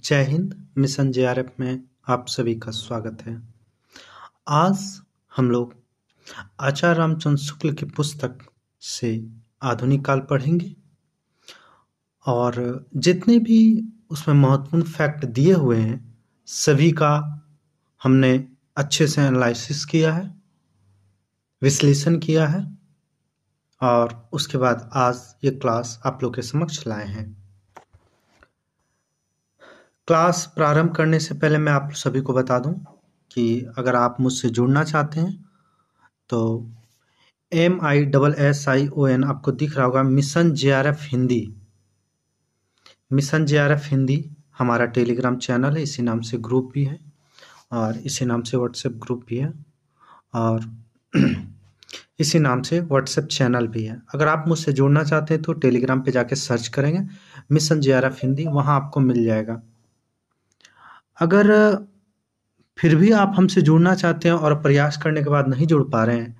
जय Hind. Mission JRF में आप सभी का स्वागत है। आज हम लोग आचार्य रामचंद्र शुक्ल की पुस्तक से आधुनिक काल पढ़ेंगे और जितने भी उसमें महत्वपूर्ण फैक्ट दिए हुए हैं सभी का हमने अच्छे से एनालिसिस किया है, विश्लेषण किया है और उसके बाद आज ये क्लास आप लोग के समक्ष लाए हैं। क्लास प्रारंभ करने से पहले मैं आप सभी को बता दूं कि अगर आप मुझसे जुड़ना चाहते हैं तो MISSION आपको दिख रहा होगा, mission JRF Hindi. Mission JRF Hindi हमारा टेलीग्राम चैनल है, इसी नाम से ग्रुप भी है और इसी नाम से व्हाट्सएप ग्रुप भी है और इसी नाम से व्हाट्सएप चैनल भी है। अगर आप मुझसे जुड़ना चाहते हैं तो टेलीग्राम पे जाके सर्च करेंगे मिशन जेआरएफ हिंदी, वहाँ आपको मिल जाएगा। अगर फिर भी आप हमसे जुड़ना चाहते हैं और प्रयास करने के बाद नहीं जुड़ पा रहे हैं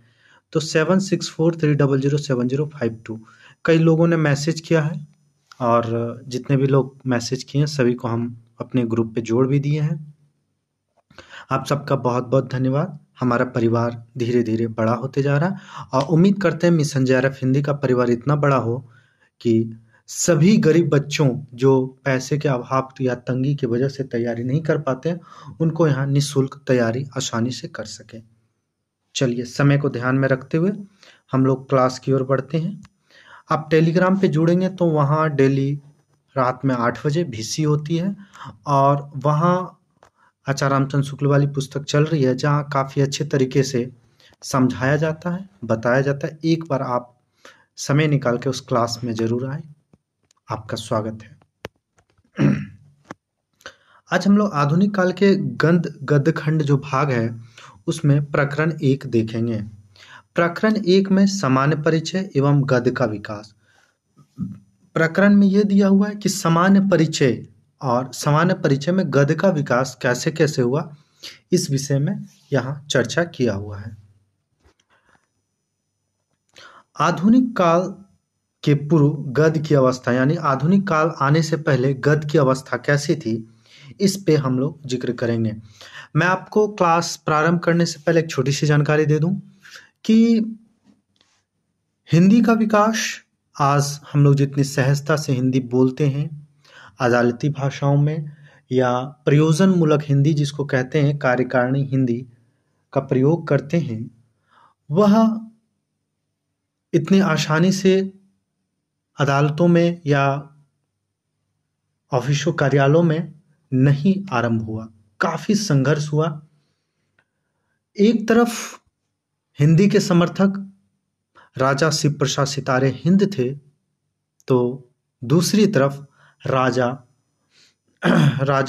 तो 7643007052 कई लोगों ने मैसेज किया है और जितने भी लोग मैसेज किए हैं सभी को हम अपने ग्रुप पे जोड़ भी दिए हैं। आप सबका बहुत बहुत धन्यवाद। हमारा परिवार धीरे धीरे बड़ा होते जा रहा है और उम्मीद करते हैं मिशन जेआरएफ हिंदी का परिवार इतना बड़ा हो कि सभी गरीब बच्चों जो पैसे के अभाव या तंगी की वजह से तैयारी नहीं कर पाते हैं उनको यहाँ निःशुल्क तैयारी आसानी से कर सके। चलिए, समय को ध्यान में रखते हुए हम लोग क्लास की ओर बढ़ते हैं। आप टेलीग्राम पे जुड़ेंगे तो वहाँ डेली रात में 8 बजे VC होती है और वहाँ आचार्य रामचंद्र शुक्ल वाली पुस्तक चल रही है जहाँ काफ़ी अच्छे तरीके से समझाया जाता है, बताया जाता है। एक बार आप समय निकाल के उस क्लास में जरूर आए। आपका स्वागत है। आज हम लोग आधुनिक काल के गद्यखंड जो भाग है उसमें प्रकरण 1 देखेंगे। प्रकरण 1 में सामान्य परिचय एवं गद्य का विकास। प्रकरण में यह दिया हुआ है कि सामान्य परिचय और सामान्य परिचय में गद्य का विकास कैसे कैसे हुआ, इस विषय में यहाँ चर्चा किया हुआ है। आधुनिक काल के पूर्व गद्य की अवस्था, यानी आधुनिक काल आने से पहले गद्य की अवस्था कैसी थी, इस पे हम लोग जिक्र करेंगे। मैं आपको क्लास प्रारंभ करने से पहले एक छोटी सी जानकारी दे दूं कि हिंदी का विकास, आज हम लोग जितनी सहजता से हिंदी बोलते हैं अदालती भाषाओं में या प्रयोजन मूलक हिंदी जिसको कहते हैं, कार्यकारिणी हिंदी का प्रयोग करते हैं, वह इतनी आसानी से अदालतों में या ऑफिसों कार्यालयों में नहीं आरंभ हुआ। काफी संघर्ष हुआ। एक तरफ हिंदी के समर्थक राजा शिव प्रसाद सितारे हिंद थे तो दूसरी तरफ राजा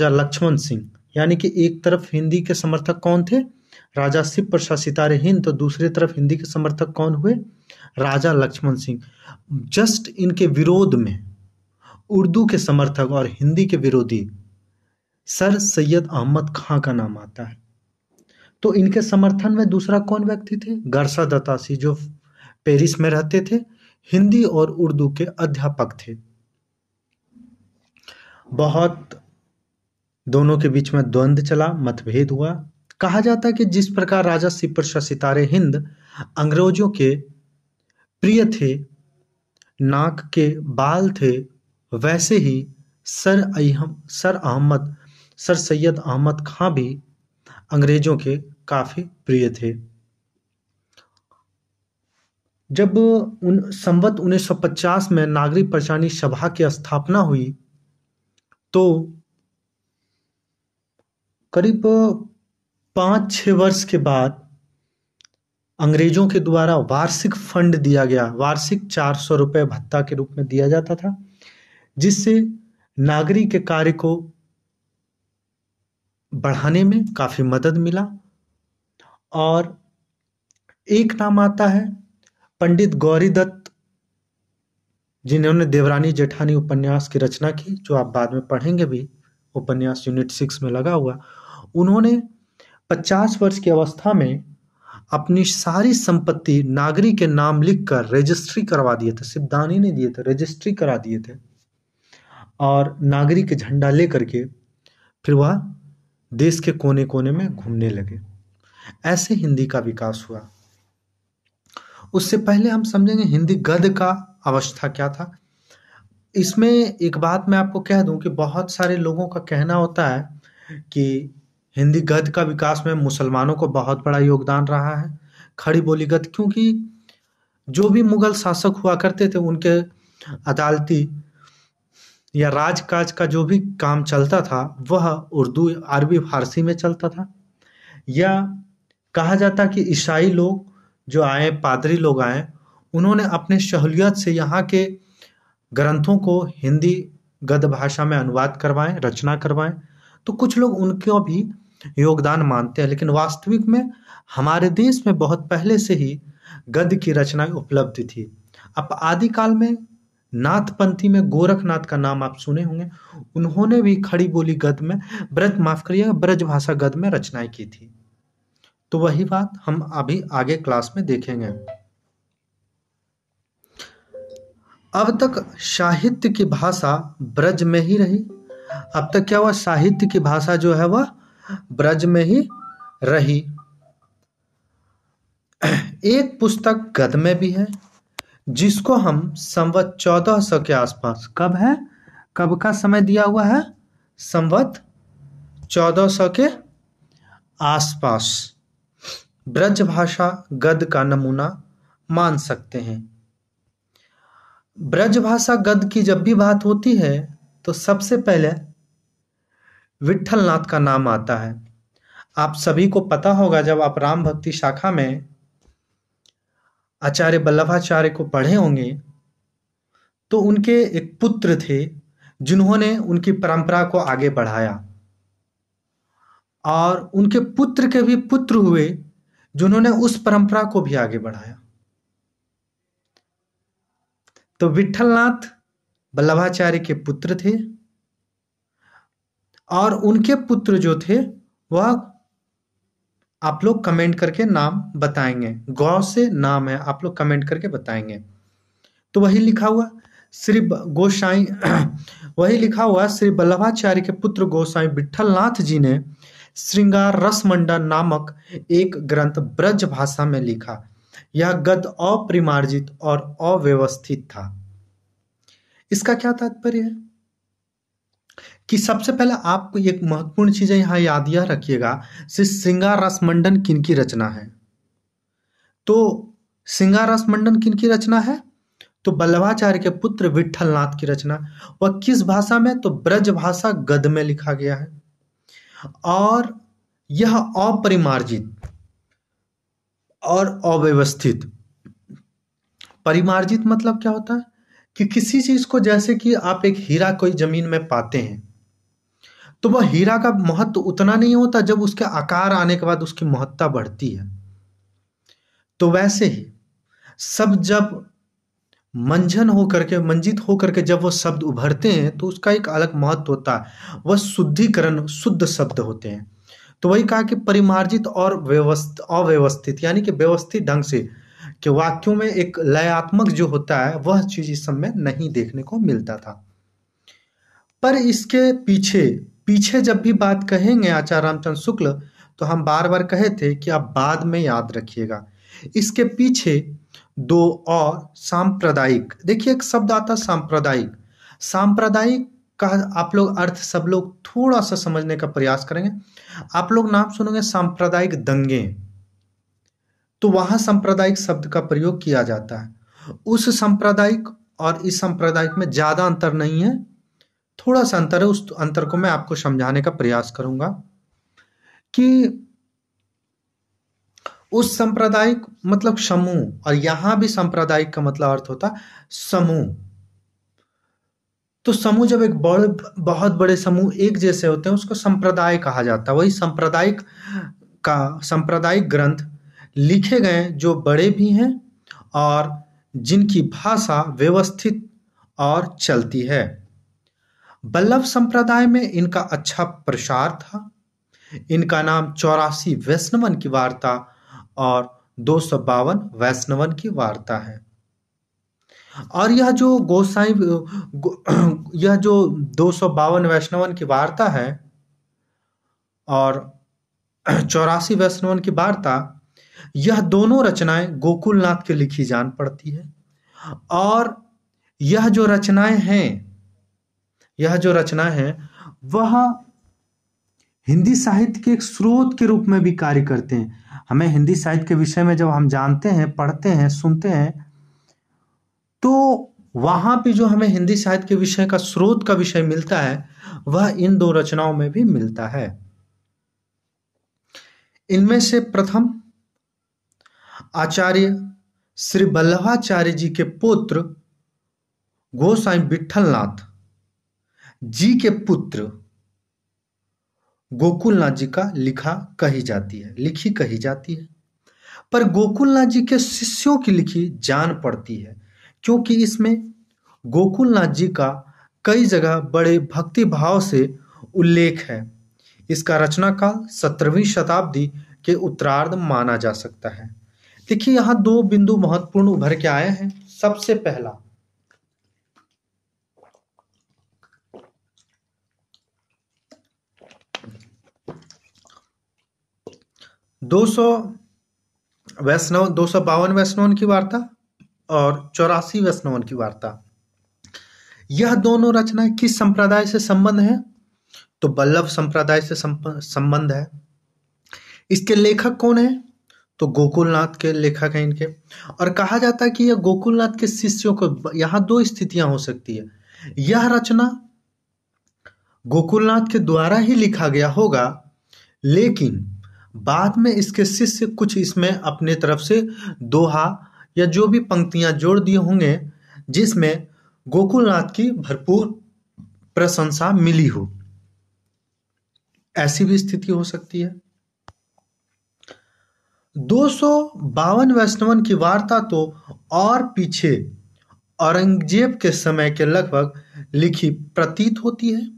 लक्ष्मण सिंह, यानी कि एक तरफ हिंदी के समर्थक कौन थे, राजा शिव प्रसाद सितारे हिंद, तो दूसरी तरफ हिंदी के समर्थक कौन हुए, राजा लक्ष्मण सिंह। जस्ट इनके विरोध में उर्दू के समर्थक और हिंदी के विरोधी सर सैयद अहमद खां का नाम आता है। तो इनके समर्थन में दूसरा कौन व्यक्ति थे, गरसा दत्तासी, जो पेरिस में रहते थे, हिंदी और उर्दू के अध्यापक थे। बहुत दोनों के बीच में द्वंद्व चला, मतभेद हुआ। कहा जाता है कि जिस प्रकार राजा शिव प्रसाद सितारे हिंद अंग्रेजों के प्रिय थे, नाक के बाल थे, वैसे ही सर सैयद अहमद खां भी अंग्रेजों के काफी प्रिय थे। जब संवत 1950 में नागरिक पंचायत सभा की स्थापना हुई तो करीब 5-6 वर्ष के बाद अंग्रेजों के द्वारा वार्षिक फंड दिया गया। वार्षिक 400 रुपये भत्ता के रूप में दिया जाता था, जिससे नागरिक के कार्य को बढ़ाने में काफी मदद मिला। और एक नाम आता है पंडित गौरी दत्त, जिन्होंने देवरानी जेठानी उपन्यास की रचना की, जो आप बाद में पढ़ेंगे भी, उपन्यास यूनिट 6 में लगा हुआ। उन्होंने 50 वर्ष की अवस्था में अपनी सारी संपत्ति नागरिक के नाम लिखकर रजिस्ट्री करवा दिए थे। सिर्फ दान ही नहीं दिए थे, रजिस्ट्री करा दिए थे और नागरिक के झंडा लेकर के फिर वह देश के कोने कोने में घूमने लगे। ऐसे हिंदी का विकास हुआ। उससे पहले हम समझेंगे हिंदी गद्य का अवस्था क्या था। इसमें एक बात मैं आपको कह दूं कि बहुत सारे लोगों का कहना होता है कि हिंदी गद्य का विकास में मुसलमानों को बहुत बड़ा योगदान रहा है, खड़ी बोली गद्य, क्योंकि जो भी मुगल शासक हुआ करते थे उनके अदालती या राजकाज का जो भी काम चलता था वह उर्दू, अरबी, फारसी में चलता था। या कहा जाता कि ईसाई लोग जो आए, पादरी लोग आए, उन्होंने अपने सहूलियत से यहाँ के ग्रंथों को हिंदी गद्य भाषा में अनुवाद करवाएं, रचना करवाएं। तो कुछ लोग उनका भी योगदान मानते हैं, लेकिन वास्तविक में हमारे देश में बहुत पहले से ही गद्य की रचनाएं उपलब्ध थी। अब आदिकाल में नाथपंथी में गोरखनाथ का नाम आप सुने होंगे, उन्होंने भी खड़ी बोली गद्य में ब्रज भाषा गद्य में रचनाएं की थी। तो वही बात हम अभी आगे क्लास में देखेंगे। अब तक साहित्य की भाषा ब्रज में ही रही। अब तक क्या हुआ, साहित्य की भाषा जो है वह ब्रज में ही रही। एक पुस्तक गद्य में भी है जिसको हम संवत 1400 के आसपास, कब है, कब का समय दिया हुआ है, संवत 1400 के आसपास ब्रज भाषा गद्य का नमूना मान सकते हैं। ब्रज भाषा गद्य की जब भी बात होती है तो सबसे पहले विट्ठलनाथ का नाम आता है। आप सभी को पता होगा, जब आप राम भक्ति शाखा में आचार्य वल्लभाचार्य को पढ़े होंगे तो उनके एक पुत्र थे जिन्होंने उनकी परंपरा को आगे बढ़ाया, और उनके पुत्र के भी पुत्र हुए जिन्होंने उस परंपरा को भी आगे बढ़ाया। तो विट्ठलनाथ वल्लभाचार्य के पुत्र थे, और उनके पुत्र जो थे वह आप लोग कमेंट करके नाम बताएंगे, गौर से नाम है, आप लोग कमेंट करके बताएंगे। तो वही लिखा हुआ श्री गोसाई वही लिखा हुआ श्री वल्लभाचार्य के पुत्र गोसाई विट्ठलनाथ जी ने श्रृंगार रस मंडन नामक एक ग्रंथ ब्रज भाषा में लिखा। यह गद्य अपरिमार्जित और अव्यवस्थित था। इसका क्या तात्पर्य है कि सबसे पहले आपको एक महत्वपूर्ण चीज यहां याद यह रखिएगा, श्रृंगार रस मंडन किनकी रचना है। तो श्रृंगार रस मंडन किनकी रचना है, तो वल्लभाचार्य के पुत्र विट्ठलनाथ की रचना। वह किस भाषा में, तो ब्रज भाषा गद्य में लिखा गया है, और यह अपरिमार्जित और अव्यवस्थित। परिमार्जित मतलब क्या होता है कि किसी चीज को, जैसे कि आप एक हीरा कोई जमीन में पाते हैं तो वह हीरा का महत्व उतना नहीं होता, जब उसके आकार आने के बाद उसकी महत्ता बढ़ती है। तो वैसे ही सब जब मंजित होकर के जब वो शब्द उभरते हैं तो उसका एक अलग महत्व होता है, वह शुद्धिकरण, शुद्ध शब्द होते हैं। तो वही कहा कि परिमार्जित और अव्यवस्थित, यानी कि व्यवस्थित ढंग से कि वाक्यों में एक लयात्मक जो होता है वह चीज इस समय नहीं देखने को मिलता था। पर इसके पीछे जब भी बात कहेंगे आचार्य रामचंद्र शुक्ल, तो हम बार बार कहे थे कि आप बाद में याद रखिएगा। इसके पीछे दो और सांप्रदायिक, देखिए एक शब्द आता सांप्रदायिक। सांप्रदायिक का आप लोग अर्थ सब लोग थोड़ा सा समझने का प्रयास करेंगे। आप लोग नाम सुनेंगे सांप्रदायिक दंगे, तो वहां सांप्रदायिक शब्द का प्रयोग किया जाता है। उस सांप्रदायिक और इस सांप्रदायिक में ज्यादा अंतर नहीं है, थोड़ा सा अंतर है। उस अंतर को मैं आपको समझाने का प्रयास करूंगा कि उस सांप्रदायिक मतलब समूह, और यहां भी सांप्रदायिक का मतलब अर्थ होता समूह। तो समूह जब एक बहुत बड़े समूह एक जैसे होते हैं उसको संप्रदाय कहा जाता है। वही सांप्रदायिक ग्रंथ लिखे गए जो बड़े भी हैं और जिनकी भाषा व्यवस्थित और चलती है। वल्लभ संप्रदाय में इनका अच्छा प्रसार था। इनका नाम 84 वैष्णवन की वार्ता और 252 वैष्णवन की वार्ता है। और यह जो 252 वैष्णवन की वार्ता है और 84 वैष्णवन की वार्ता, यह दोनों रचनाएं गोकुलनाथ की लिखी जान पड़ती है। और यह जो रचनाएं हैं वह हिंदी साहित्य के एक स्रोत के रूप में भी कार्य करते हैं। हमें हिंदी साहित्य के विषय में जब हम जानते हैं, पढ़ते हैं, सुनते हैं, तो वहां पे जो हमें हिंदी साहित्य के विषय का स्रोत का विषय मिलता है वह इन दो रचनाओं में भी मिलता है। इनमें से प्रथम आचार्य श्री वल्लभाचार्य जी के पुत्र गोसाई विठलनाथ जी के पुत्र गोकुलनाथ जी का लिखी कही जाती है, पर गोकुलनाथ जी के शिष्यों की लिखी जान पड़ती है, क्योंकि इसमें गोकुलनाथ जी का कई जगह बड़े भक्ति भाव से उल्लेख है। इसका रचना काल 17वीं शताब्दी के उत्तरार्ध माना जा सकता है। देखिए, यहाँ दो बिंदु महत्वपूर्ण उभर के आए हैं। सबसे पहला, दो सौ 252 वैष्णवन की वार्ता और 84 वैष्णवन की वार्ता, यह दोनों रचनाएं किस संप्रदाय से संबंध है? तो वल्लभ संप्रदाय से संबंध है। इसके लेखक कौन है? तो गोकुलनाथ के लेखक हैं इनके। और कहा जाता है कि यह गोकुलनाथ के शिष्यों को, यहाँ दो स्थितियां हो सकती है, यह रचना गोकुलनाथ के द्वारा ही लिखा गया होगा, लेकिन बाद में इसके शिष्य कुछ इसमें अपने तरफ से दोहा या जो भी पंक्तियां जोड़ दिए होंगे जिसमें गोकुलनाथ की भरपूर प्रशंसा मिली हो। ऐसी भी स्थिति हो सकती है। 252 वैष्णवन की वार्ता तो और पीछे औरंगजेब के समय के लगभग लिखी प्रतीत होती है।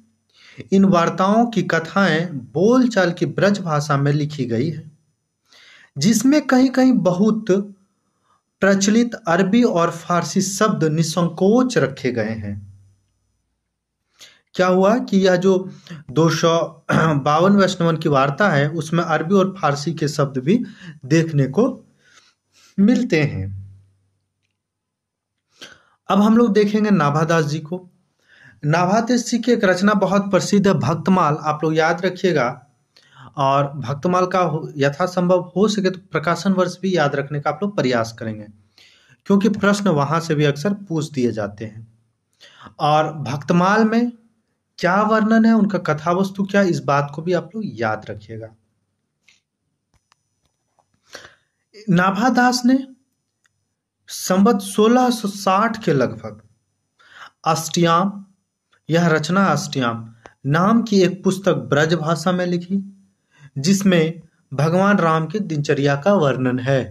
इन वार्ताओं की कथाएं बोलचाल की ब्रज भाषा में लिखी गई है, जिसमें कहीं कहीं बहुत प्रचलित अरबी और फारसी शब्द निसंकोच रखे गए हैं। क्या हुआ कि यह जो 252 वैष्णवन की वार्ता है उसमें अरबी और फारसी के शब्द भी देखने को मिलते हैं। अब हम लोग देखेंगे नाभादास जी को। नाभादास जी की एक रचना बहुत प्रसिद्ध है, भक्तमाल। आप लोग याद रखिएगा, और भक्तमाल का यथासंभव हो सके तो प्रकाशन वर्ष भी याद रखने का आप लोग प्रयास करेंगे, क्योंकि प्रश्न वहां से भी अक्सर पूछ दिए जाते हैं। और भक्तमाल में क्या वर्णन है, उनका कथा वस्तु क्या, इस बात को भी आप लोग याद रखिएगा। नाभादास ने संवत 1660 के लगभग अष्टयाम, यह रचना अष्टयाम नाम की एक पुस्तक ब्रज भाषा में लिखी, जिसमें भगवान राम की दिनचर्या का वर्णन है।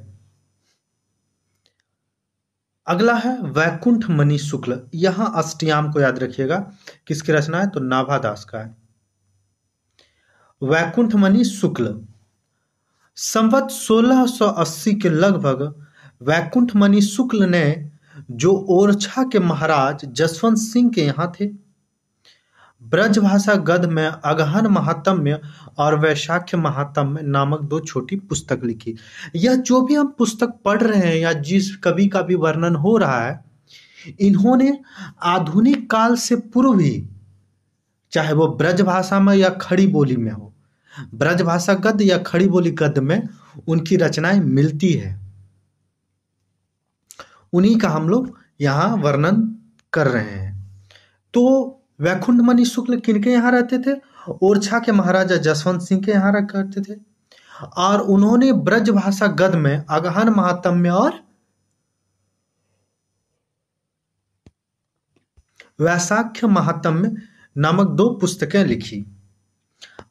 अगला है वैकुंठ मणि शुक्ल। यहां अष्टयाम को याद रखिएगा, किसकी रचना है? तो नाभादास का है। वैकुंठ मणि शुक्ल संवत 1680 के लगभग वैकुंठ मणि शुक्ल ने, जो ओरछा के महाराज जसवंत सिंह के यहाँ थे, ब्रजभाषा गद्य में अगहन महात्म्य और वैशाख्य महात्म्य नामक दो छोटी पुस्तक लिखी। यह जो भी हम पुस्तक पढ़ रहे हैं या जिस कवि का भी वर्णन हो रहा है, इन्होंने आधुनिक काल से पूर्व ही, चाहे वो ब्रजभाषा में या खड़ी बोली में हो, ब्रजभाषा गद्य या खड़ी बोली गद्य में उनकी रचनाएं मिलती है। उन्हीं का हम लोग यहाँ वर्णन कर रहे हैं। तो वैकुंठ मणि शुक्ल किनके यहाँ रहते थे? ओरछा के महाराजा जसवंत सिंह के यहाँ रहा करते थे, और उन्होंने ब्रजभाषा गद्य में अगहन महात्म्य और वैशाख्य महात्म्य नामक दो पुस्तकें लिखी।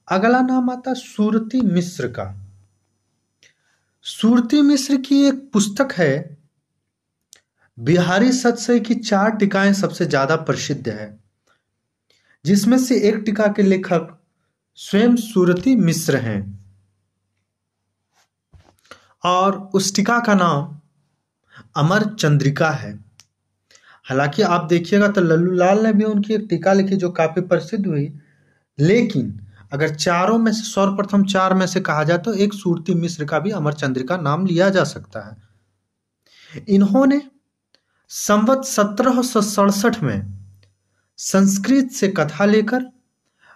अगला नाम आता सुरती मिश्र का। सुरती मिश्र की एक पुस्तक है, बिहारी सतसई की 4 टीकाएं सबसे ज्यादा प्रसिद्ध है, जिसमें से एक टीका के लेखक स्वयं सुरती मिश्र हैं, और उस टीका का नाम अमर चंद्रिका है। हालांकि आप देखिएगा तो लल्लू लाल ने भी उनकी एक टीका लिखी जो काफी प्रसिद्ध हुई, लेकिन अगर चारों में से सर्वप्रथम चार में से कहा जाए तो एक सुरती मिश्र का भी अमरचंद्रिका नाम लिया जा सकता है। इन्होंने संवत 1767 में संस्कृत से कथा लेकर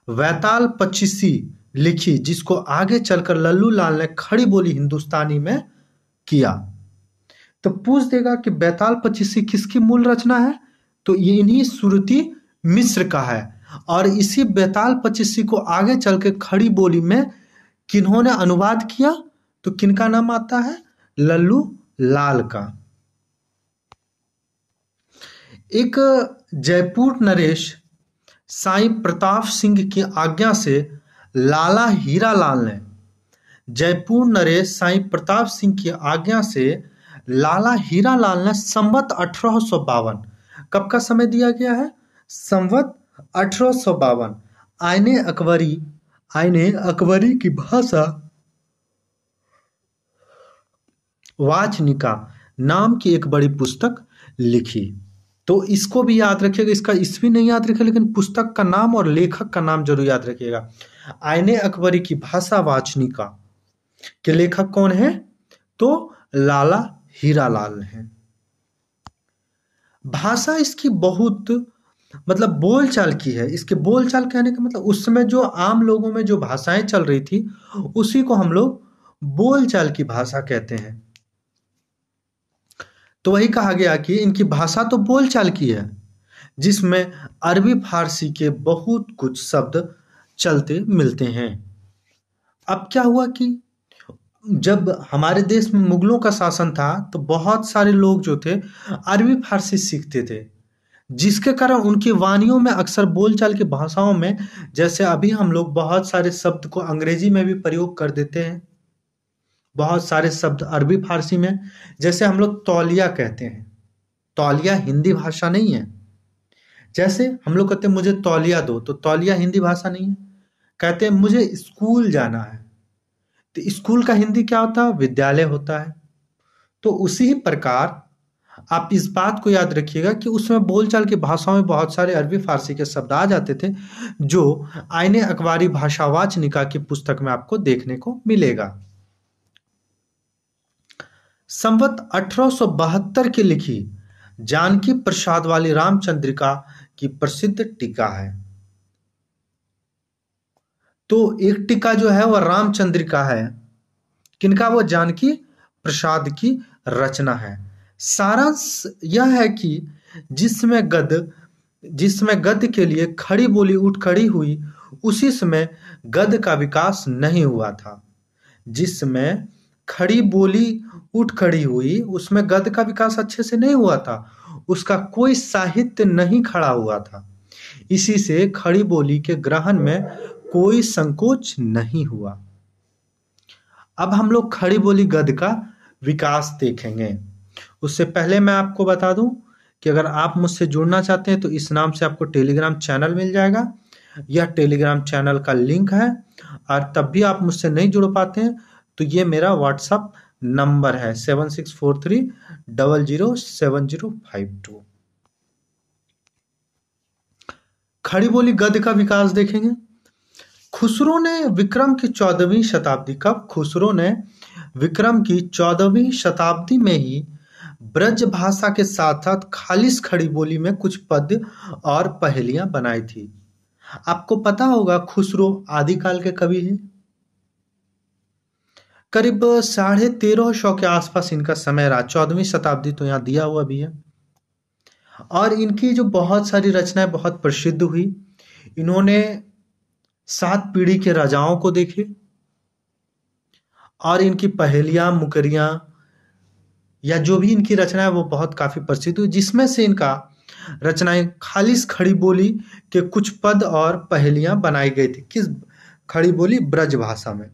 वैताल पच्चीसी लिखी, जिसको आगे चलकर लल्लू लाल ने खड़ी बोली हिंदुस्तानी में किया। तो पूछ देगा कि बैताल पच्चीसी किसकी मूल रचना है, तो ये इन्हीं सुरती मिश्र का है। और इसी बैताल पच्चीसी को आगे चल के खड़ी बोली में किन्होंने अनुवाद किया, तो किनका नाम आता है, लल्लू लाल का। एक जयपुर नरेश साईं प्रताप सिंह की आज्ञा से लाला हीरालाल ने, जयपुर नरेश साईं प्रताप सिंह की आज्ञा से लाला हीरालाल ने संवत 1852, कब का समय दिया गया है, संवत 1852, आईने अकबरी की भाषा वाचनिका नाम की एक बड़ी पुस्तक लिखी। तो इसको भी याद रखिएगा, इसका ईस्वी नहीं याद रखिएगा, लेकिन पुस्तक का नाम और लेखक का नाम जरूर याद रखिएगा। आईने अकबरी की भाषा वाचनिका के लेखक कौन है, तो लाला हीरालाल हैं। भाषा इसकी बहुत मतलब बोलचाल की है। इसके बोलचाल कहने का मतलब उस समय जो आम लोगों में जो भाषाएं चल रही थी उसी को हम लोग बोलचाल की भाषा कहते हैं। तो वही कहा गया कि इनकी भाषा तो बोलचाल की है, जिसमें अरबी फारसी के बहुत कुछ शब्द चलते मिलते हैं। अब क्या हुआ कि जब हमारे देश में मुगलों का शासन था तो बहुत सारे लोग जो थे अरबी फारसी सीखते थे, जिसके कारण उनकी वाणियों में अक्सर बोलचाल की भाषाओं में, जैसे अभी हम लोग बहुत सारे शब्द को अंग्रेजी में भी प्रयोग कर देते हैं, बहुत सारे शब्द अरबी फारसी में, जैसे हम लोग तौलिया कहते हैं, तौलिया हिंदी भाषा नहीं है। जैसे हम लोग कहते हैं मुझे तौलिया दो, तो तौलिया हिंदी भाषा नहीं है। कहते हैं मुझे स्कूल जाना है, तो स्कूल का हिंदी क्या होता है, विद्यालय होता है। तो उसी प्रकार आप इस बात को याद रखिएगा कि उसमें बोलचाल की भाषाओं में बहुत सारे अरबी फारसी के शब्द आ जाते थे, जो आईने अकबारी भाषावाचनिका की पुस्तक में आपको देखने को मिलेगा। संवत 1872 की लिखी जानकी प्रसाद वाली रामचंद्रिका की प्रसिद्ध टीका है। तो एक टीका जो है वह रामचंद्रिका है, किनका, वो जानकी प्रसाद की रचना है। सारांश यह है कि जिसमें गद्य के लिए खड़ी बोली उठ खड़ी हुई, उसी समय गद्य का विकास नहीं हुआ था। जिसमें खड़ी बोली उठ खड़ी हुई उसमें गद्य का विकास अच्छे से नहीं हुआ था, उसका कोई साहित्य नहीं खड़ा हुआ था। इसी से खड़ी बोली के ग्रहण में कोई संकोच नहीं हुआ। अब हम लोग खड़ी बोली गद्य का विकास देखेंगे। उससे पहले मैं आपको बता दूं कि अगर आप मुझसे जुड़ना चाहते हैं तो इस नाम से आपको टेलीग्राम चैनल मिल जाएगा। यह टेलीग्राम चैनल का लिंक है, और तब भी आप मुझसे नहीं जुड़ पाते हैं तो ये मेरा व्हाट्सएप नंबर है 7643007052। खड़ी बोली गद्य का विकास देखेंगे। खुसरो ने विक्रम की 14वीं शताब्दी, कब, खुसरो ने विक्रम की 14वीं शताब्दी में ही ब्रज भाषा के साथ साथ खालिस खड़ी बोली में कुछ पद्य और पहेलियां बनाई थी। आपको पता होगा खुसरो आदिकाल के कवि हैं। करीब 1350 के आसपास इनका समय रहा, 14वीं शताब्दी तो यहाँ दिया हुआ भी है। और इनकी जो बहुत सारी रचनाएं बहुत प्रसिद्ध हुई। इन्होंने 7 पीढ़ी के राजाओं को देखे, और इनकी पहेलियां, मुकरियां या जो भी इनकी रचना है वो बहुत काफी प्रसिद्ध हुई, जिसमें से इनका रचनाएं खालिस खड़ी बोली के कुछ पद और पहेलियां बनाई गई थी। किस खड़ी बोली, ब्रज भाषा में।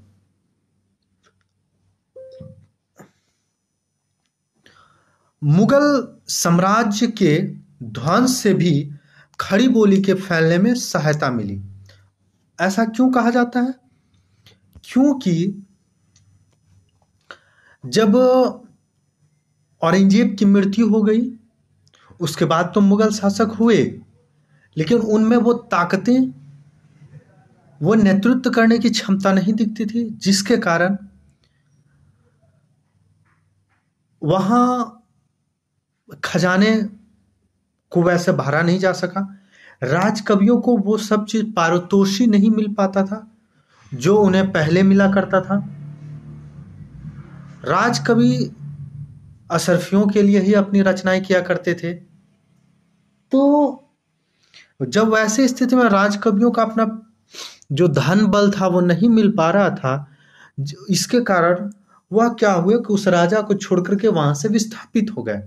मुगल साम्राज्य के ध्वंस से भी खड़ी बोली के फैलने में सहायता मिली। ऐसा क्यों कहा जाता है? क्योंकि जब औरंगजेब की मृत्यु हो गई, उसके बाद तो मुगल शासक हुए, लेकिन उनमें वो ताकतें वो नेतृत्व करने की क्षमता नहीं दिखती थी, जिसके कारण वहां खजाने को वैसे भरा नहीं जा सका। राज कवियों को वो सब चीज पारितोषिक नहीं मिल पाता था जो उन्हें पहले मिला करता था। राज कवि अशरफियों के लिए ही अपनी रचनाएं किया करते थे। तो जब वैसी स्थिति में राज कवियों का अपना जो धन बल था वो नहीं मिल पा रहा था, इसके कारण वह क्या हुए कि उस राजा को छोड़ करके वहां से विस्थापित हो गए।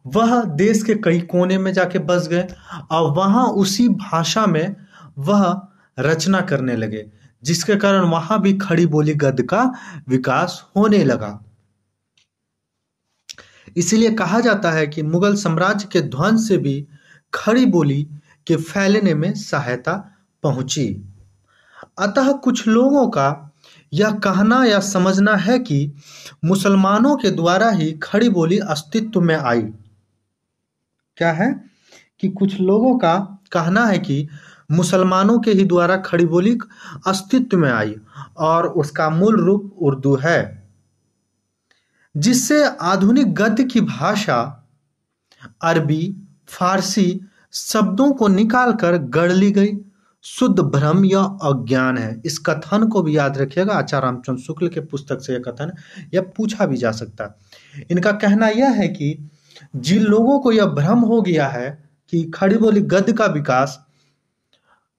वह देश के कई कोने में जाके बस गए और वहां उसी भाषा में वह रचना करने लगे, जिसके कारण वहां भी खड़ी बोली गद्य का विकास होने लगा। इसीलिए कहा जाता है कि मुगल साम्राज्य के ध्वंस से भी खड़ी बोली के फैलने में सहायता पहुंची। अतः कुछ लोगों का यह कहना या समझना है कि मुसलमानों के द्वारा ही खड़ी बोली अस्तित्व में आई। क्या है कि कुछ लोगों का कहना है कि मुसलमानों के ही द्वारा खड़ी बोली अस्तित्व में आई और उसका मूल रूप उर्दू है, जिससे आधुनिक गद्य की भाषा अरबी फारसी शब्दों को निकालकर गढ़ ली गई। शुद्ध भ्रम या अज्ञान है। इस कथन को भी याद रखिएगा, आचार्य रामचंद्र शुक्ल के पुस्तक से यह कथन यह पूछा भी जा सकता है। इनका कहना यह है कि जिन लोगों को यह भ्रम हो गया है कि खड़ी बोली गद्य का विकास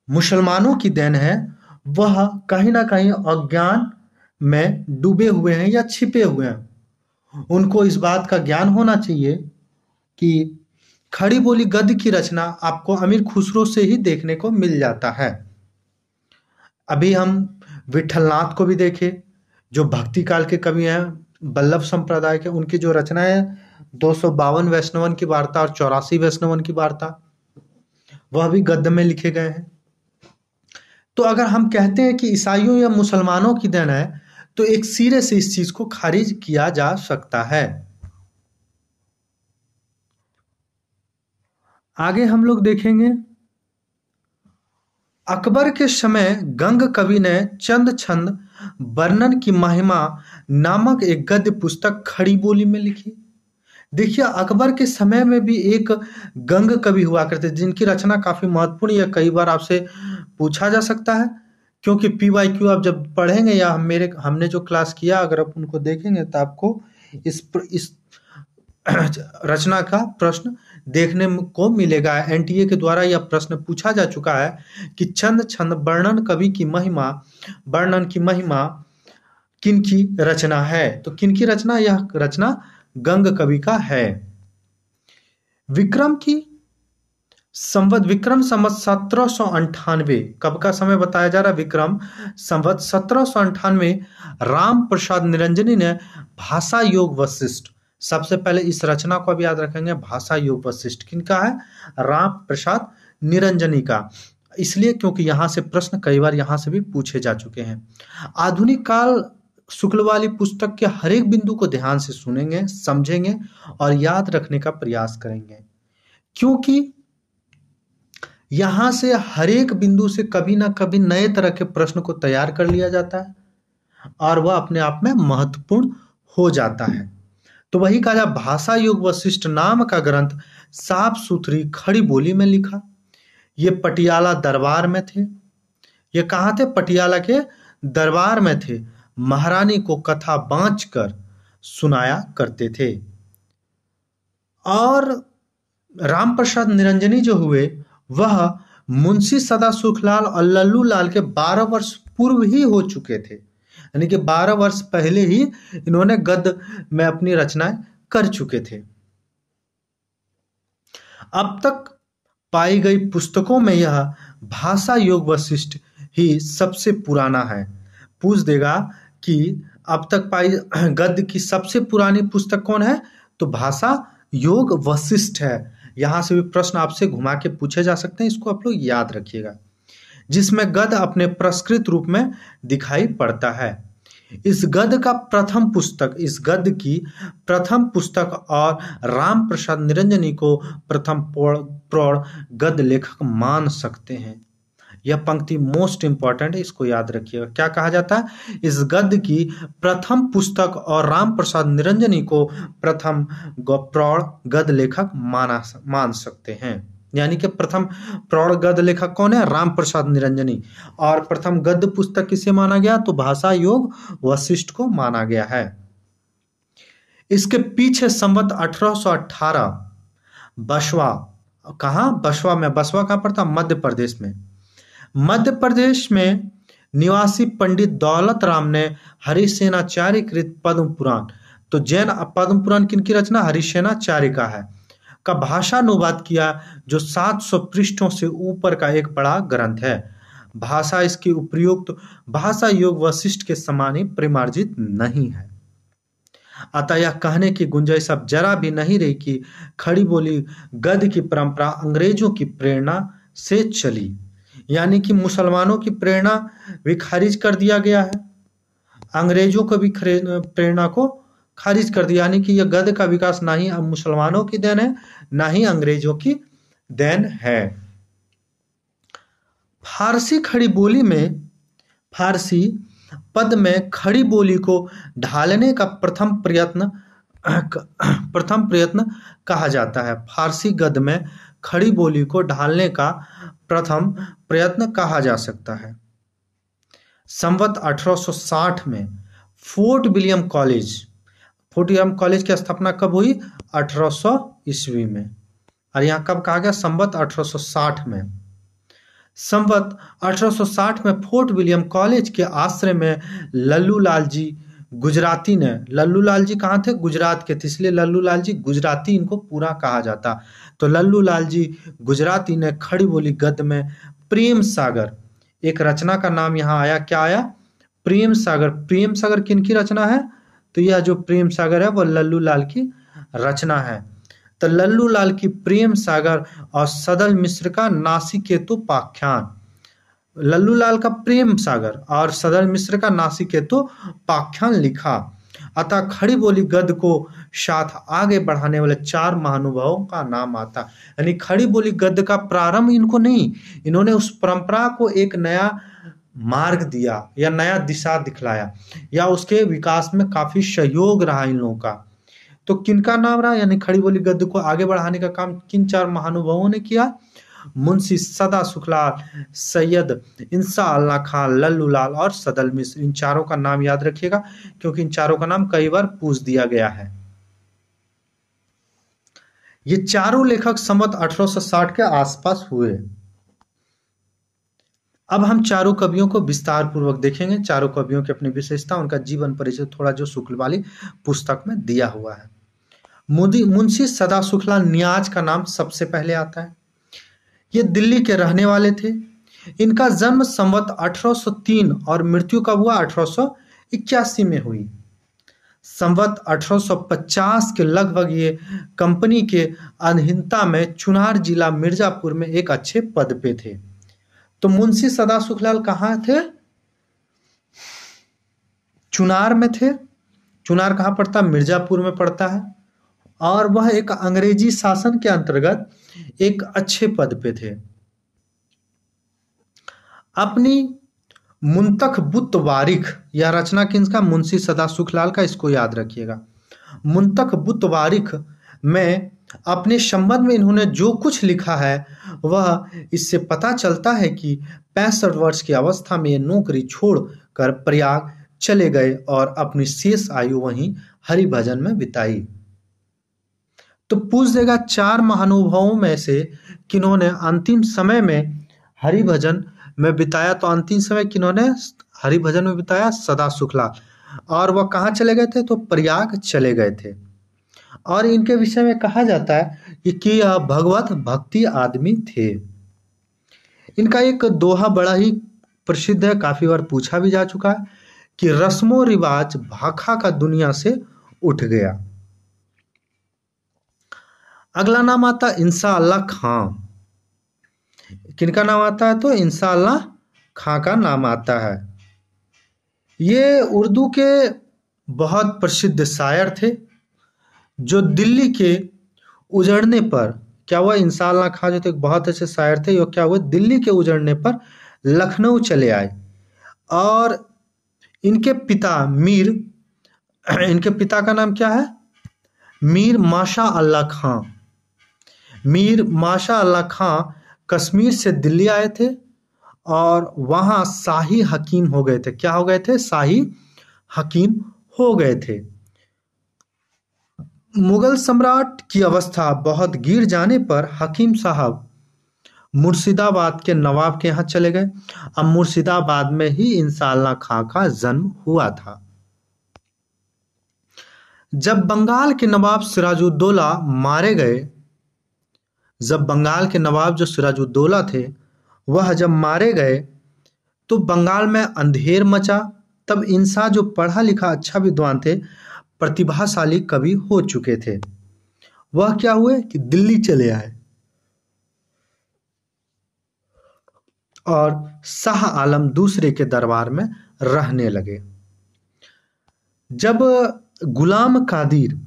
मुसलमानों की देन है, वह कहीं ना कहीं अज्ञान में डूबे हुए हैं या छिपे हुए हैं। उनको इस बात का ज्ञान होना चाहिए कि खड़ी बोली गद्य की रचना आपको अमीर खुसरो से ही देखने को मिल जाता है। अभी हम विठलनाथ को भी देखे, जो भक्ति काल के कवि हैं, वल्लभ संप्रदाय के, उनकी जो रचनाएं है 252 वैष्णवन की वार्ता और 84 वैष्णवन की वार्ता, वह भी गद्य में लिखे गए हैं। तो अगर हम कहते हैं कि ईसाइयों या मुसलमानों की देन है, तो एक सिरे से इस चीज को खारिज किया जा सकता है। आगे हम लोग देखेंगे, अकबर के समय गंग कवि ने चंद छंद वर्णन की महिमा नामक एक गद्य पुस्तक खड़ी बोली में लिखी। देखिए, अकबर के समय में भी एक गंग कवि हुआ करते जिनकी रचना काफी महत्वपूर्ण, या कई बार आपसे पूछा जा सकता है, क्योंकि PYQ आप जब पढ़ेंगे या हमने जो क्लास किया अगर आप उनको देखेंगे तो आपको इस रचना का प्रश्न देखने को मिलेगा। NTA के द्वारा यह प्रश्न पूछा जा चुका है कि चंद छंद वर्णन की महिमा किनकी रचना है। तो किनकी रचना? यह रचना गंग कवि का है। विक्रम संवत 1798, कब का समय बताया जा रहा है? विक्रम संवत 1798 राम प्रसाद निरंजनी ने भाषा योग वशिष्ठ, सबसे पहले इस रचना को भी याद रखेंगे, भाषा योग वशिष्ठ किनका है? राम प्रसाद निरंजनी का। इसलिए क्योंकि यहां से प्रश्न कई बार यहां से भी पूछे जा चुके हैं। आधुनिक काल शुक्ल वाली पुस्तक के हर एक बिंदु को ध्यान से सुनेंगे, समझेंगे और याद रखने का प्रयास करेंगे, क्योंकि यहां से हर एक बिंदु से कभी ना कभी नए तरह के प्रश्न को तैयार कर लिया जाता है और वह अपने आप में महत्वपूर्ण हो जाता है। तो वही कहा, भाषा योग वशिष्ठ नाम का ग्रंथ साफ सुथरी खड़ी बोली में लिखा। ये पटियाला दरबार में थे। ये कहाँ थे? पटियाला के दरबार में थे। महारानी को कथा बाँच कर सुनाया करते थे। और राम प्रसाद निरंजनी जो हुए, वह मुंशी सदा सुखलाल और लल्लू लाल के 12 वर्ष पूर्व ही हो चुके थे, यानी कि 12 वर्ष पहले ही इन्होंने गद्य में अपनी रचनाएं कर चुके थे। अब तक पाई गई पुस्तकों में यह भाषा योग वशिष्ठ ही सबसे पुराना है। पूछ देगा कि अब तक पाई गद्य की सबसे पुरानी पुस्तक कौन है? तो भाषा योग वशिष्ठ है। यहां से भी प्रश्न आपसे घुमा के पूछे जा सकते हैं, इसको आप लोग याद रखिएगा, जिसमें गद्य अपने प्रस्कृत रूप में दिखाई पड़ता है। इस गद्य की प्रथम पुस्तक और राम प्रसाद निरंजनी को प्रथम प्रौढ़ गद्य लेखक मान सकते हैं। यह पंक्ति मोस्ट इंपॉर्टेंट है, इसको याद रखिएगा। क्या कहा जाता है? इस गद्य की प्रथम पुस्तक और राम प्रसाद निरंजनी को प्रथम प्रौढ़ गद्य लेखक मान सकते हैं। यानी कि प्रथम प्रौढ़ गद्य लेखक कौन है? राम प्रसाद निरंजनी। और प्रथम गद्य पुस्तक किसे माना गया? तो भाषा योग वशिष्ठ को माना गया है। इसके पीछे संवत 1818 बसवा, कहाँ? बसवा में। बसवा कहाँ पड़ता? मध्य प्रदेश में। मध्य प्रदेश में निवासी पंडित दौलत राम ने हरिसेनाचार्य कृत पद्म पुराण, तो जैन पद्म पुराण किनकी रचना? हरिसेनाचार्य का है, का भाषानुवाद किया, जो 700 पृष्ठों से ऊपर का एक बड़ा ग्रंथ है। भाषा इसकी उपयुक्त भाषा योग वशिष्ठ के समान ही परिमार्जित नहीं है। अतः यह कहने की गुंजाइश अब जरा भी नहीं रही कि खड़ी बोली गद्य की परंपरा अंग्रेजों की प्रेरणा से चली। यानी कि मुसलमानों की प्रेरणा भी खारिज कर दिया गया है, अंग्रेजों को भी प्रेरणा को खारिज कर दिया। यानी कि यह गद्य का विकास ना ही मुसलमानों की देन है, ना ही अंग्रेजों की देन है। फारसी खड़ी बोली में, फारसी पद में खड़ी बोली को ढालने का प्रथम प्रयत्न कहा जाता है। फारसी गद्य में खड़ी बोली को ढालने का प्रथम प्रयत्न कहा जा सकता है। संवत 1860 में फोर्ट विलियम कॉलेज की स्थापना कब हुई? 1800 ईस्वी में। और यहाँ कब कहा गया? संवत 1860 में। संवत 1860 में फोर्ट विलियम कॉलेज के आश्रय में लल्लू लाल जी गुजराती ने, लल्लू लाल जी कहाँ थे? गुजरात के थे, इसलिए लल्लू लाल जी गुजराती इनको पूरा कहा जाता। तो लल्लू लाल जी गुजराती ने खड़ी बोली गद्य में प्रेम सागर, एक रचना का नाम यहाँ आया, क्या आया? प्रेम सागर। प्रेम सागर किनकी रचना है? तो यह जो प्रेम सागर है वो लल्लू लाल की रचना है। तो लल्लू लाल की प्रेम सागर और सदल मिश्र का नासिकेतुपाख्यान, लल्लू लाल का प्रेम सागर और सदल मिश्र का नासिकेतुपाख्यान लिखा। अतः खड़ी बोली गद्य को साथ आगे बढ़ाने वाले 4 महानुभावों का नाम आता। यानी खड़ी बोली गद्य का प्रारंभ इनको नहीं, इन्होंने उस परंपरा को एक नया मार्ग दिया या नया दिशा दिखलाया, या उसके विकास में काफी सहयोग रहा इन लोगों का। तो किनका नाम रहा? यानी खड़ी बोली गद्य को आगे बढ़ाने का काम किन 4 महानुभावों ने किया? मुंशी सदा सुखलाल, सैयद इंसा अल्लाह खान, लल्लू लाल और सदल मिश्र। इन चारों का नाम याद रखिएगा, क्योंकि इन चारों का नाम कई बार पूछ दिया गया है। ये चारों लेखक संवत 1860 के आसपास हुए। अब हम चारों कवियों को विस्तार पूर्वक देखेंगे। चारों कवियों की अपनी विशेषता, उनका जीवन परिचय थोड़ा जो शुक्ल वाली पुस्तक में दिया हुआ है। मुंशी सदा सुखलाल नियाज का नाम सबसे पहले आता है। ये दिल्ली के रहने वाले थे। इनका जन्म संवत 1803 और मृत्यु कब हुआ? 1881 में हुई। संवत 1850 के लगभग ये कंपनी के अधीनता में चुनार जिला मिर्जापुर में एक अच्छे पद पे थे। तो मुंशी सदा सुखलाल कहाँ थे? चुनार में थे। चुनार कहाँ पड़ता? मिर्जापुर में पड़ता है। और वह एक अंग्रेजी शासन के अंतर्गत एक अच्छे पद पे थे। अपनी मुंतखबुत वारिख, यह रचना किसका? मुंशी सदा सुखलाल का, इसको याद रखिएगा। मुंतखबुत वारिख में अपने संबंध में इन्होंने जो कुछ लिखा है वह इससे पता चलता है कि 65 वर्ष की अवस्था में ये नौकरी छोड़कर प्रयाग चले गए और अपनी शेष आयु वहीं हरि भजन में बिताई। तो पूछ देगा 4 महानुभावों में से किन्होंने अंतिम समय में हरि भजन में बिताया? तो अंतिम समय किन्होंने हरि भजन में बिताया? सदा सुखलाल। और वह कहाँ चले गए थे? तो प्रयाग चले गए थे। और इनके विषय में कहा जाता है कि यह भगवत भक्ति आदमी थे। इनका एक दोहा बड़ा ही प्रसिद्ध है, काफी बार पूछा भी जा चुका है कि रस्मो रिवाज भाखा का दुनिया से उठ गया। अगला नाम आता है इंसा अल्लाह खां। किनका नाम आता है? तो इंसा अल्लाह खां का नाम आता है। ये उर्दू के बहुत प्रसिद्ध शायर थे, जो दिल्ली के उजड़ने पर क्या हुआ? इंसा अल्लाह खां जो थे बहुत अच्छे शायर थे। ये क्या हुआ? दिल्ली के उजड़ने पर लखनऊ चले आए और इनके पिता का नाम क्या है? मीर माशा अल्लाह खां। मीर माशा अल्लाह खां कश्मीर से दिल्ली आए थे और वहां शाही हकीम हो गए थे। क्या हो गए थे? शाही हकीम हो गए थे। मुगल सम्राट की अवस्था बहुत गिर जाने पर हकीम साहब मुर्शिदाबाद के नवाब के यहाँ चले गए। अब मुर्शिदाबाद में ही इंसाल्लाह खां का जन्म हुआ था। जब बंगाल के नवाब सिराजुद्दौला मारे गए, जब बंगाल के नवाब जो सिराजुद्दौला थे वह जब मारे गए तो बंगाल में अंधेर मचा। तब इंसा जो पढ़ा लिखा अच्छा विद्वान थे, प्रतिभाशाली कवि हो चुके थे, वह क्या हुए कि दिल्ली चले आए और शाह आलम दूसरे के दरबार में रहने लगे। जब गुलाम कादिर,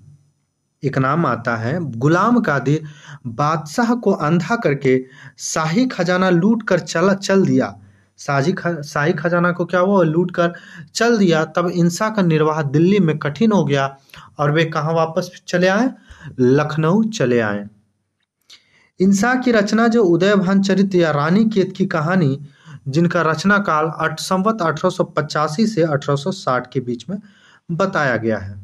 एक नाम आता है, गुलाम कादिर बादशाह को अंधा करके शाही खजाना लूट कर चल दिया। शाही खजाना को क्या हुआ? लूट कर चल दिया। तब इंसा का निर्वाह दिल्ली में कठिन हो गया और वे कहाँ वापस चले आए? लखनऊ चले आए। इंसा की रचना जो उदयभान चरित्र या रानी केत की कहानी, जिनका रचना काल संवत 1885 से 1860 के बीच में बताया गया है।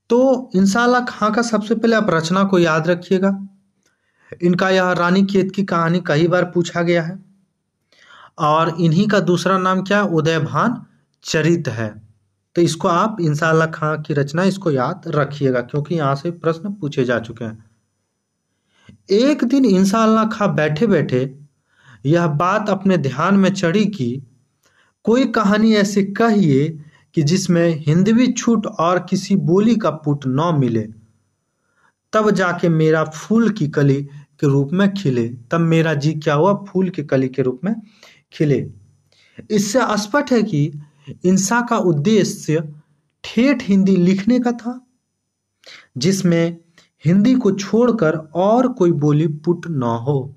तो इंसाल्लाह खां का सबसे पहले आप रचना को याद रखिएगा। इनका यह रानी केत की कहानी कई बार पूछा गया है और इन्हीं का दूसरा नाम क्या है? उदयभान चरित है। तो इसको आप इंसाल्लाह खां की रचना इसको याद रखिएगा क्योंकि यहां से प्रश्न पूछे जा चुके हैं। एक दिन इंसाल्लाह खां बैठे बैठे यह बात अपने ध्यान में चढ़ी कि कोई कहानी ऐसी कहिए कि जिसमें हिंदवी छूट और किसी बोली का पुट न मिले, तब जाके मेरा फूल की कली के रूप में खिले। तब मेरा जी क्या हुआ? फूल की कली के रूप में खिले। इससे स्पष्ट है कि इंसा का उद्देश्य ठेठ हिंदी लिखने का था, जिसमें हिंदी को छोड़कर और कोई बोली पुट न हो।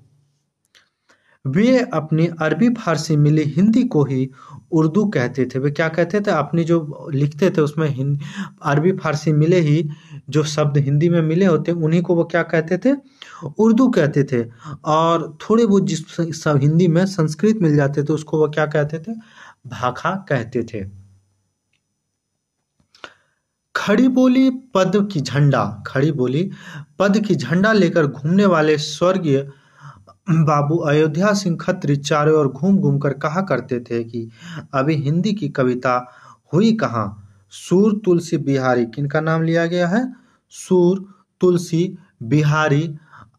वे अपनी अरबी फारसी मिली हिंदी को ही उर्दू कहते थे। वे क्या कहते थे? अपनी जो लिखते थे उसमें अरबी फारसी मिले ही जो शब्द हिंदी में मिले होते उन्हीं को वो क्या कहते थे? उर्दू कहते थे। और थोड़े बहुत जिस सब हिंदी में संस्कृत मिल जाते थे उसको वो क्या कहते थे? भाखा कहते थे। खड़ी बोली पद की झंडा लेकर घूमने वाले स्वर्गीय बाबू अयोध्या सिंह खत्री चारों ओर घूम घूम कर कहा करते थे कि अभी हिंदी की कविता हुई कहाँ? सूर तुलसी बिहारी, किनका नाम लिया गया है? सूर तुलसी बिहारी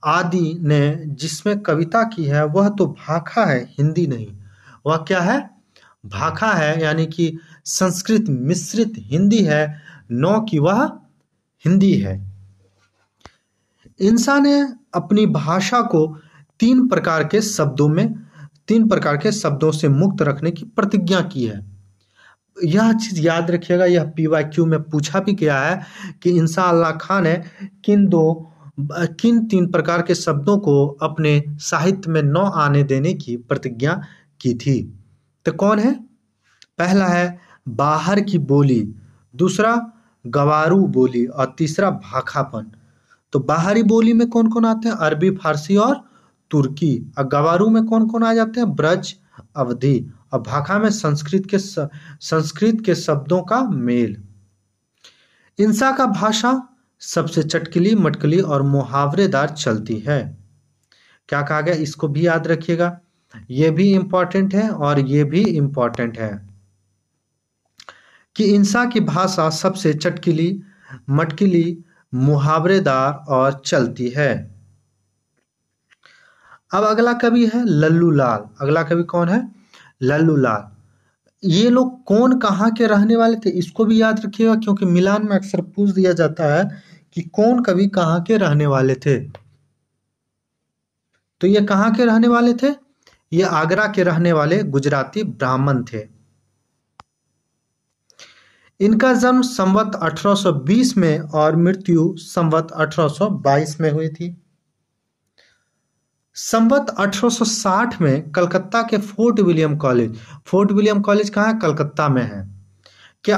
आदि ने जिसमें कविता की है वह तो भाखा है, हिंदी नहीं। वह क्या है? भाखा है, यानी कि संस्कृत मिश्रित हिंदी है, न कि वह हिंदी है। इंसान ने अपनी भाषा को तीन प्रकार के शब्दों से मुक्त रखने की प्रतिज्ञा की है। यह चीज याद रखिएगा, यह PYQ में पूछा भी गया है कि इंसाल्लाह खां ने किन तीन प्रकार के शब्दों को अपने साहित्य में न आने देने की प्रतिज्ञा की थी। तो कौन है? पहला है बाहर की बोली, दूसरा गवारू बोली और तीसरा भाखापन। तो बाहरी बोली में कौन कौन आते हैं? अरबी, फारसी और तुर्की। और गवारू में कौन कौन आ जाते हैं? ब्रज, अवधी। और भाखा में संस्कृत के शब्दों का मेल। इंसा का भाषा सबसे चटकली, मटकली और मुहावरेदार चलती है। क्या कहा गया? इसको भी याद रखिएगा, ये भी इंपॉर्टेंट है और ये भी इंपॉर्टेंट है कि इंसा की भाषा सबसे चटकीली, मटकीली, मुहावरेदार और चलती है। अब अगला कवि है लल्लू लाल। अगला कवि कौन है? लल्लू लाल। ये लोग कौन कहाँ के रहने वाले थे इसको भी याद रखिएगा क्योंकि मिलान में अक्सर पूछ दिया जाता है कि कौन कवि कहाँ के रहने वाले थे। तो ये कहाँ के रहने वाले थे? ये आगरा के रहने वाले गुजराती ब्राह्मण थे। इनका जन्म संवत 1820 में और मृत्यु संवत 1822 में हुई थी। संवत 1860 में कलकत्ता के फोर्ट विलियम कॉलेज कहाँ है? कलकत्ता में है, के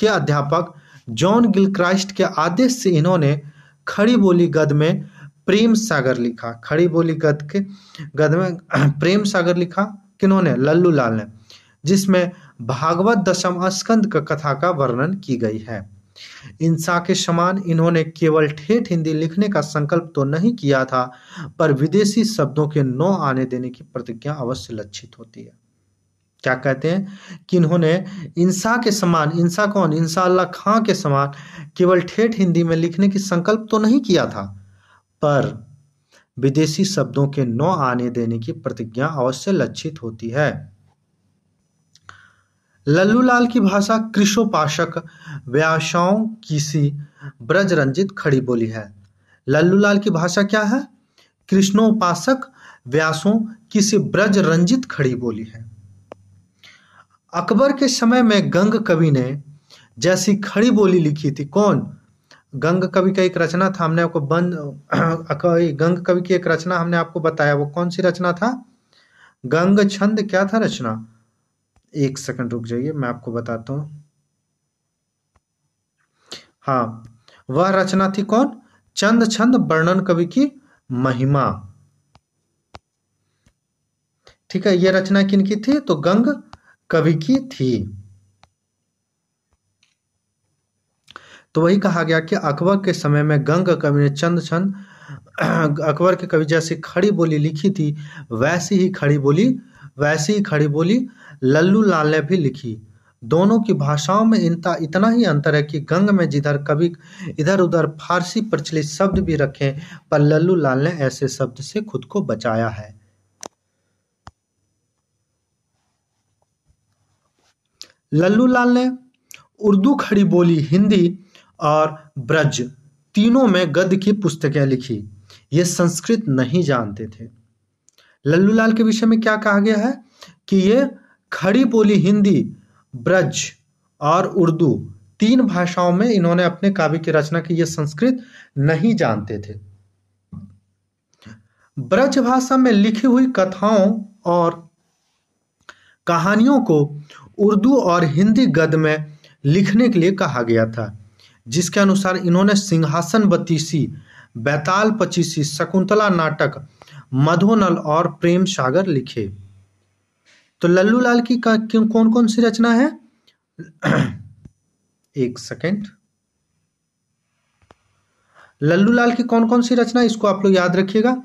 अध्यापक जॉन गिलक्राइस्ट के आदेश से इन्होंने खड़ी बोली गद्य में प्रेम सागर लिखा। खड़ी बोली गद्य में प्रेम सागर लिखा किन्होंने? लल्लू लाल ने, जिसमें भागवत दशम स्कंद का कथा का वर्णन की गई है। इंसा के समान इन्होंने केवल ठेठ हिंदी लिखने का संकल्प तो नहीं किया था, पर विदेशी शब्दों के न आने देने की प्रतिज्ञा अवश्य लक्षित होती है। क्या कहते हैं कि इन्होंने इंसा के समान, इंसा कौन? इंसा अल्लाह खां के समान केवल ठेठ हिंदी में लिखने की संकल्प तो नहीं किया था, पर विदेशी शब्दों के न आने देने की प्रतिज्ञा अवश्य लक्षित होती है। लल्लू लाल की भाषा कृषोपासक व्यासाओं की सी ब्रज रंजित खड़ी बोली है। लल्लू लाल की भाषा क्या है? कृष्णोपासक व्यासों की सी ब्रज रंजित खड़ी बोली है। अकबर के समय में गंग कवि ने जैसी खड़ी बोली लिखी थी। कौन? गंग कवि का एक रचना था, हमने आपको गंग कवि की एक रचना हमने आपको बताया, वो कौन सी रचना था? गंग छंद क्या था रचना? एक सेकंड रुक जाइए, मैं आपको बताता हूं। हाँ, वह रचना थी कौन? चंद छंद वर्णन कवि की महिमा। ठीक है, यह रचना किनकी थी? तो गंग कवि की थी। तो वही कहा गया कि अकबर के समय में गंग कवि ने चंद छंद अकबर के कवि जैसी खड़ी बोली लिखी थी, वैसी ही खड़ी बोली लल्लू लाल ने भी लिखी। दोनों की भाषाओं में इतना ही अंतर है कि गंग में जिधर कभी इधर उधर फारसी प्रचलित शब्द भी रखे, पर लल्लू लाल ने ऐसे शब्द से खुद को बचाया है। लल्लू लाल ने उर्दू खड़ी बोली, हिंदी और ब्रज तीनों में गद्य की पुस्तकें लिखी। ये संस्कृत नहीं जानते थे। लल्लू लाल के विषय में क्या कहा गया है कि ये खड़ी बोली हिंदी, ब्रज और उर्दू तीन भाषाओं में इन्होंने अपने काव्य की रचना की। ये संस्कृत नहीं जानते थे। ब्रज भाषा में लिखी हुई कथाओं और कहानियों को उर्दू और हिंदी गद्य में लिखने के लिए कहा गया था, जिसके अनुसार इन्होंने सिंहासन बत्तीसी, बैताल पचीसी, शकुंतला नाटक, मधोनल और प्रेम सागर लिखे। तो लल्लू लाल की कौन कौन सी रचना है? एक सेकेंड। लल्लू लाल की कौन कौन सी रचना, इसको आप लोग याद रखिएगा।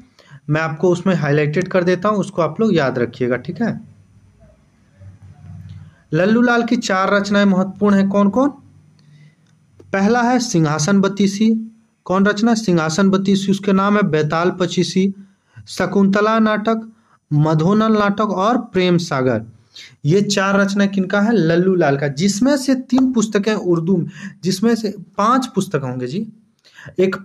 मैं आपको उसमें हाईलाइटेड कर देता हूं, उसको आप लोग याद रखिएगा। ठीक है, लल्लू लाल की 4 रचनाएं महत्वपूर्ण है। कौन कौन? पहला है सिंहासन बत्तीसी। कौन रचना? सिंहासन बत्तीसी। उसके नाम है बैताल पचीसी, शकुंतला नाटक, मधोनल नाटक और प्रेम सागर। ये 4 रचना किनका है? लल्लू लाल का, जिसमें से 3 पुस्तकें उर्दू में, जिसमें से 5 पुस्तक होंगे जी। एक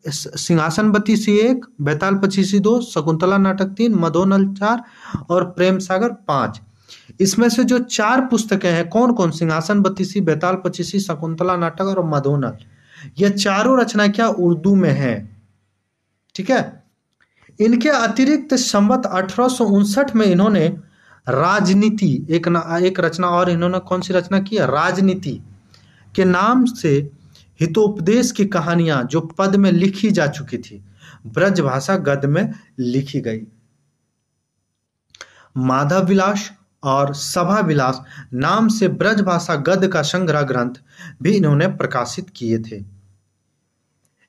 सिंहासन बत्तीसी 1, बैताल पचीसी 2, शकुंतला नाटक 3, मधोनल 4 और प्रेम सागर 5। इसमें से जो 4 पुस्तकें हैं, कौन कौन? सिंहासन बत्तीसी, बैताल पचीसी, शकुंतला नाटक और मधोनल, ये चारों रचना क्या? उर्दू में है। ठीक है, इनके अतिरिक्त संवत 1859 में इन्होंने राजनीति एक रचना और इन्होंने कौन सी रचना की? राजनीति के नाम से हितोपदेश की कहानियां जो पद में लिखी जा चुकी थी, ब्रज भाषा गद्य में लिखी गई। माधव विलास और सभा विलास नाम से ब्रज भाषा गद्य का संग्रह ग्रंथ भी इन्होंने प्रकाशित किए थे।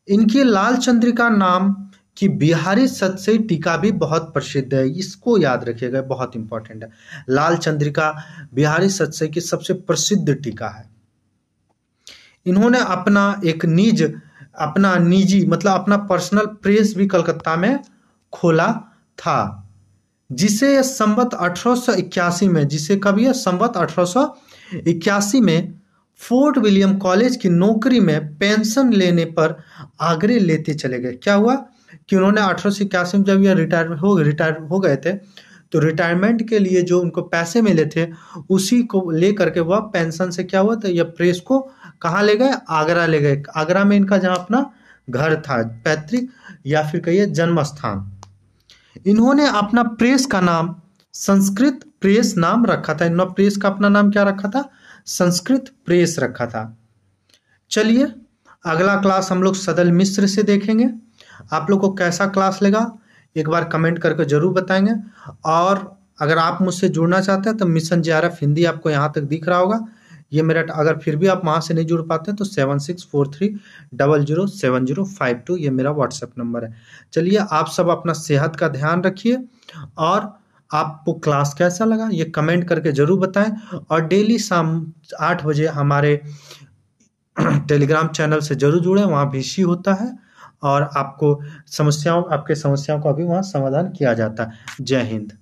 इनकी लाल चंद्रिका नाम की बिहारी सतसई टीका भी बहुत प्रसिद्ध है, इसको याद रखिएगा, बहुत इंपॉर्टेंट है। लाल चंद्रिका बिहारी सतसई की सबसे प्रसिद्ध टीका है। इन्होंने अपना निजी मतलब अपना पर्सनल प्रेस भी कलकत्ता में खोला था, जिसे संवत 1881 में, जिसे कभी संवत 1881 में फोर्ट विलियम कॉलेज की नौकरी में पेंशन लेने पर आगरे लेते चले गए। क्या हुआ कि उन्होंने 1881 में जब ये रिटायर हो गए थे, तो रिटायरमेंट के लिए जो उनको पैसे मिले थे उसी को लेकर के वह पेंशन से क्या हुआ, तो यह प्रेस को कहाँ ले गए? आगरा ले गए। आगरा में इनका जहाँ अपना घर था, पैतृक या फिर कहिए जन्म स्थान। इन्होंने अपना प्रेस का नाम संस्कृत प्रेस नाम रखा था। इन्होंने प्रेस का अपना नाम क्या रखा था? संस्कृत प्रेस रखा था। चलिए अगला क्लास हम लोग सदल मिश्र से देखेंगे। आप लोग को कैसा क्लास लगा एक बार कमेंट करके जरूर बताएंगे। और अगर आप मुझसे जुड़ना चाहते हैं तो मिशन JRF हिंदी आपको यहाँ तक दिख रहा होगा। ये मेरा, अगर फिर भी आप वहाँ से नहीं जुड़ पाते तो 7643007052 ये मेरा व्हाट्सएप नंबर है। चलिए आप सब अपना सेहत का ध्यान रखिए और आपको क्लास कैसा लगा ये कमेंट करके जरूर बताएं। और डेली शाम 8 बजे हमारे टेलीग्राम चैनल से जरूर जुड़ें, वहाँ VC होता है और आपको आपके समस्याओं का भी वहाँ समाधान किया जाता है। जय हिंद।